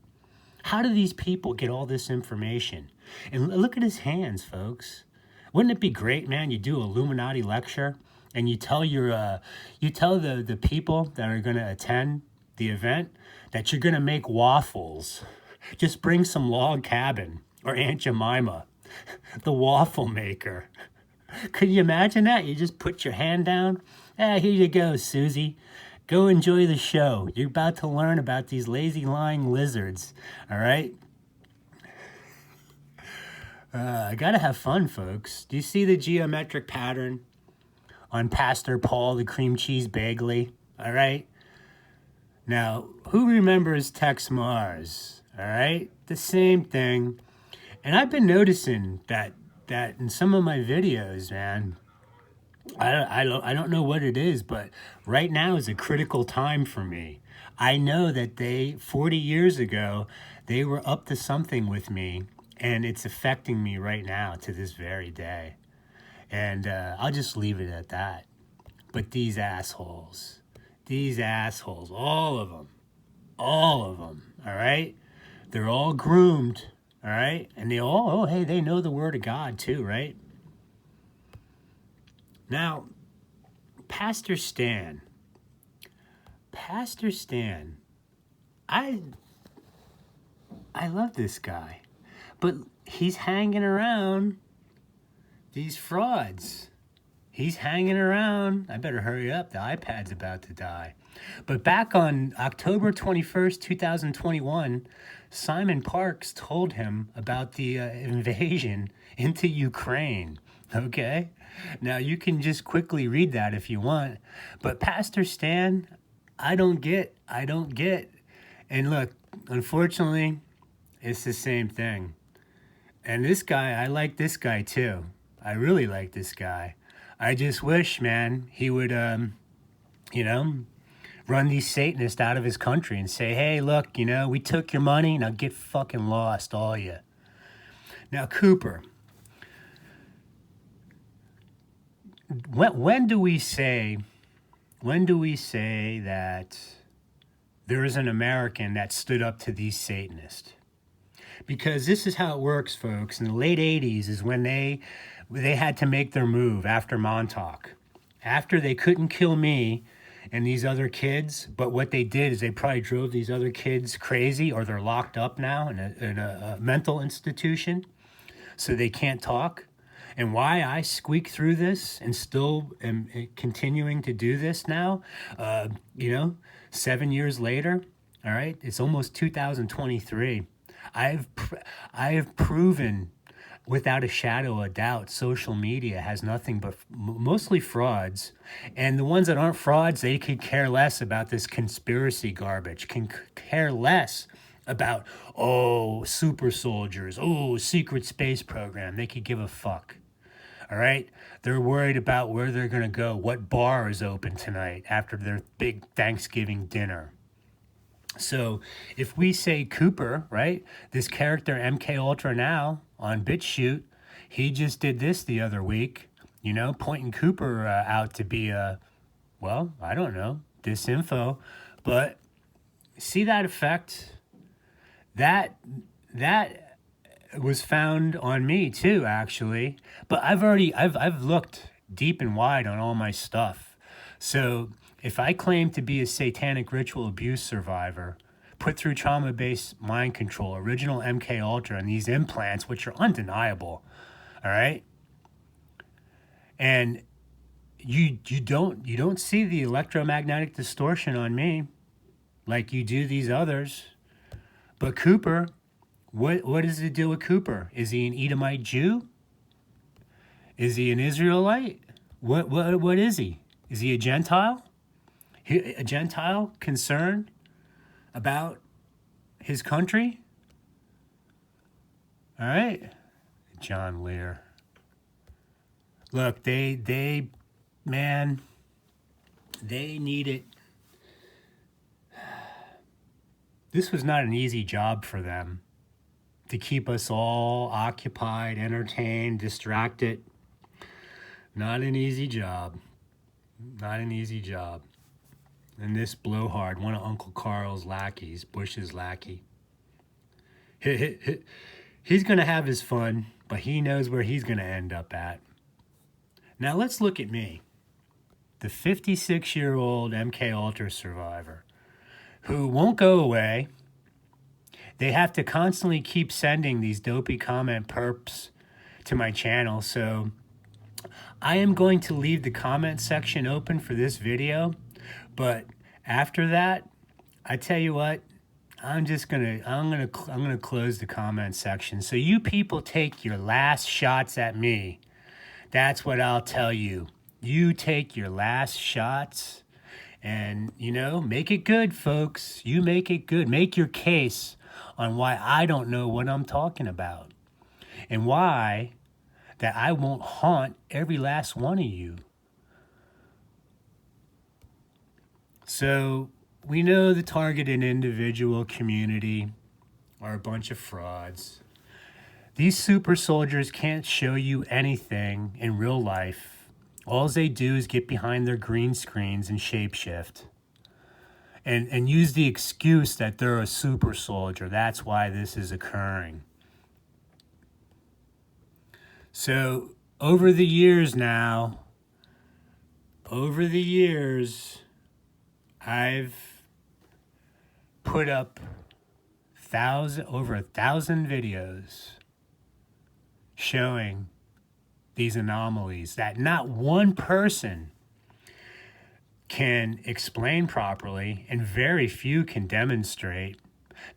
How do these people get all this information? And look at his hands, folks. Wouldn't it be great, man? You do an Illuminati lecture and you tell the people that are going to attend the event that you're going to make waffles. Just bring some log cabin or Aunt Jemima, the waffle maker. Could you imagine that? You just put your hand down. Here you go, Susie. Go enjoy the show. You're about to learn about these lazy lying lizards, all right? I gotta have fun, folks. Do you see the geometric pattern on Pastor Paul, the cream cheese Bagley? All right? Now, who remembers Tex Mars? All right? The same thing. And I've been noticing that in some of my videos, man, I don't know what it is, but right now is a critical time for me. I know that 40 years ago, they were up to something with me, and it's affecting me right now to this very day. And I'll just leave it at that. But these assholes, all of them, all right? They're all groomed, all right? And they all, oh, hey, they know the word of God too, right? Now, Pastor Stan, I love this guy, but he's hanging around these frauds. He's hanging around. I better hurry up. The iPad's about to die. But back on October 21st, 2021, Simon Parks told him about the invasion into Ukraine. Okay? Now, you can just quickly read that if you want. But Pastor Stan, I don't get. And look, unfortunately, it's the same thing. And this guy, I like this guy too. I really like this guy. I just wish, man, he would, run these Satanists out of his country and say, hey, look, we took your money, now get fucking lost, all you. Now, Cooper, when do we say that there is an American that stood up to these Satanists? Because this is how it works, folks. In the late 80s is when they had to make their move after Montauk. After they couldn't kill me and these other kids, but what they did is they probably drove these other kids crazy, or they're locked up now in a mental institution, so they can't talk. And why I squeak through this and still am continuing to do this now, 7 years later, all right, it's almost 2023. I have proven without a shadow of a doubt, social media has nothing but mostly frauds. And the ones that aren't frauds, they could care less about this conspiracy garbage, can care less about, oh, super soldiers, oh, secret space program. They could give a fuck. All right? They're worried about where they're going to go, what bar is open tonight after their big Thanksgiving dinner. So if we say Cooper, right, this character MK Ultra now on BitChute, he just did this the other week, pointing Cooper out to be I don't know, disinfo. But see that effect? That was found on me too, actually. But I've looked deep and wide on all my stuff. So if I claim to be a satanic ritual abuse survivor, put through trauma-based mind control, original MK Ultra, and these implants, which are undeniable, all right? And you don't see the electromagnetic distortion on me like you do these others. But Cooper, what is the deal with Cooper? Is he an Edomite Jew? Is he an Israelite? What is he? Is he a Gentile? A Gentile concerned about his country? All right, John Lear. Look, they need it. This was not an easy job for them to keep us all occupied, entertained, distracted. Not an easy job. Not an easy job. And this blowhard, one of Uncle Carl's lackeys, Bush's lackey, he's going to have his fun, but he knows where he's going to end up at. Now let's look at me, the 56-year-old MK Ultra survivor who won't go away. They have to constantly keep sending these dopey comment perps to my channel, so I am going to leave the comment section open for this video. But after that, I tell you what, I'm gonna close the comment section. So you people take your last shots at me. That's what I'll tell you. You take your last shots and, make it good, folks. You make it good. Make your case on why I don't know what I'm talking about and why that I won't haunt every last one of you So we know the targeted individual community are a bunch of frauds. These super soldiers can't show you anything in real life. All they do is get behind their green screens and shapeshift. And use the excuse that they're a super soldier. That's why this is occurring. So over the years, I've put up over 1,000 videos showing these anomalies that not one person can explain properly and very few can demonstrate.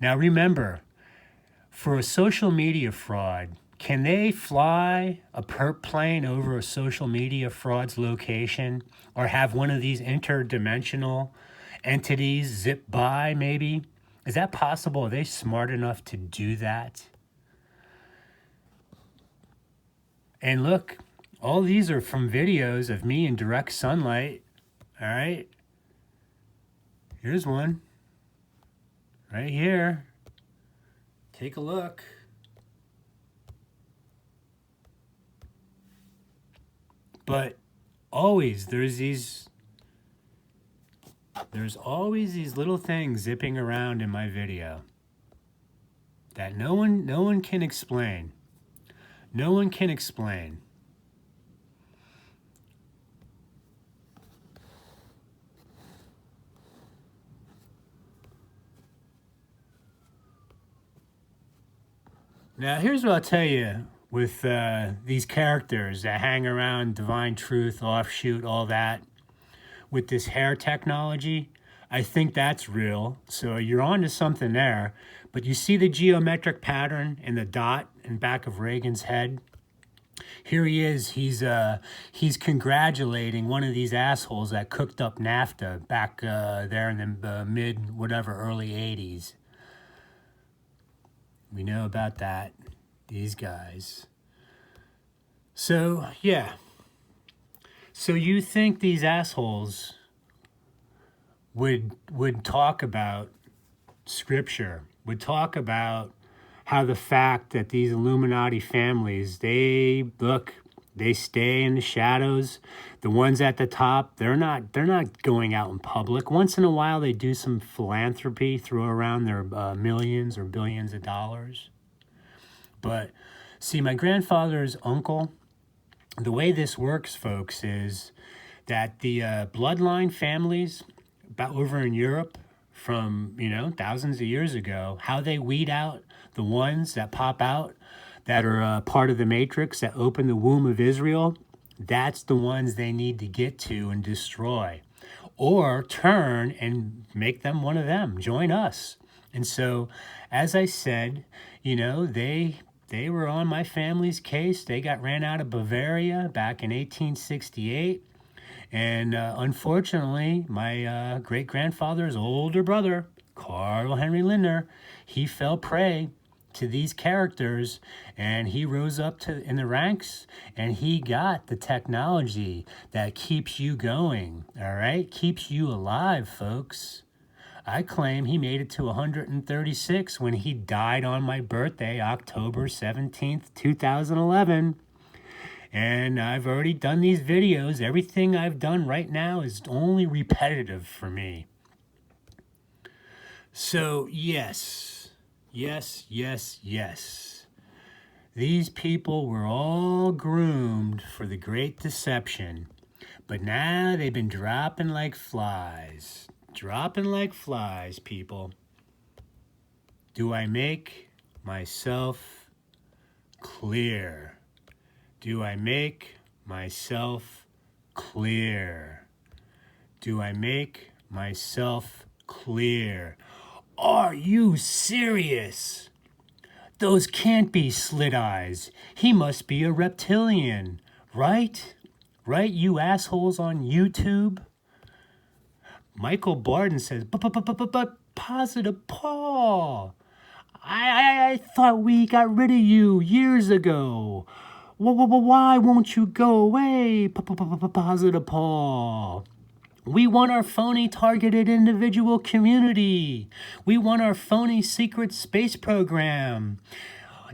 Now remember, for a social media fraud, can they fly a plane over a social media fraud's location or have one of these interdimensional entities zip by maybe? Is that possible? Are they smart enough to do that? And look, all these are from videos of me in direct sunlight. All right. Here's one. Right here. Take a look. But always there's always these little things zipping around in my video that no one can explain. No one can explain. Now, here's what I'll tell you with these characters that hang around Divine Truth, Offshoot, all that, with this hair technology. I think that's real. So you're onto something there. But you see the geometric pattern in the dot in back of Reagan's head? Here he is. He's congratulating one of these assholes that cooked up NAFTA back there in the early 80s. We know about that. These guys. So, yeah. So you think these assholes would talk about scripture, would talk about how the fact that these Illuminati families, they stay in the shadows. The ones at the top, they're not going out in public. Once in a while, they do some philanthropy, throw around their millions or billions of dollars. But see, my grandfather's uncle, the way this works, folks, is that the bloodline families over in Europe from, thousands of years ago, how they weed out the ones that pop out that are part of the matrix that open the womb of Israel, that's the ones they need to get to and destroy. Or turn and make them one of them, join us. And so, as I said, they were on my family's case. They got ran out of Bavaria back in 1868. And unfortunately, my great-grandfather's older brother, Carl Henry Lindner, he fell prey to these characters, and he rose up in the ranks, and he got the technology that keeps you going, all right? Keeps you alive, folks. I claim he made it to 136 when he died on my birthday, October 17th, 2011. And I've already done these videos. Everything I've done right now is only repetitive for me. So, yes. These people were all groomed for the great deception. But now they've been dropping like flies. Dropping like flies, people. Do I make myself clear? Do I make myself clear? Do I make myself clear? Are you serious? Those can't be slit eyes. He must be a reptilian, right? Right, you assholes on YouTube? Michael Barden says, but Positive Paul. I thought we got rid of you years ago. Why won't you go away, Positive Paul? We want our phony targeted individual community. We want our phony secret space program.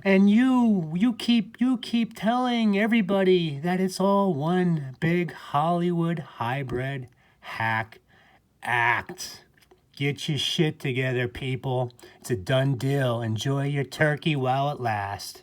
And you keep telling everybody that it's all one big Hollywood hybrid hack act. Get your shit together, people. It's a done deal. Enjoy your turkey while it lasts.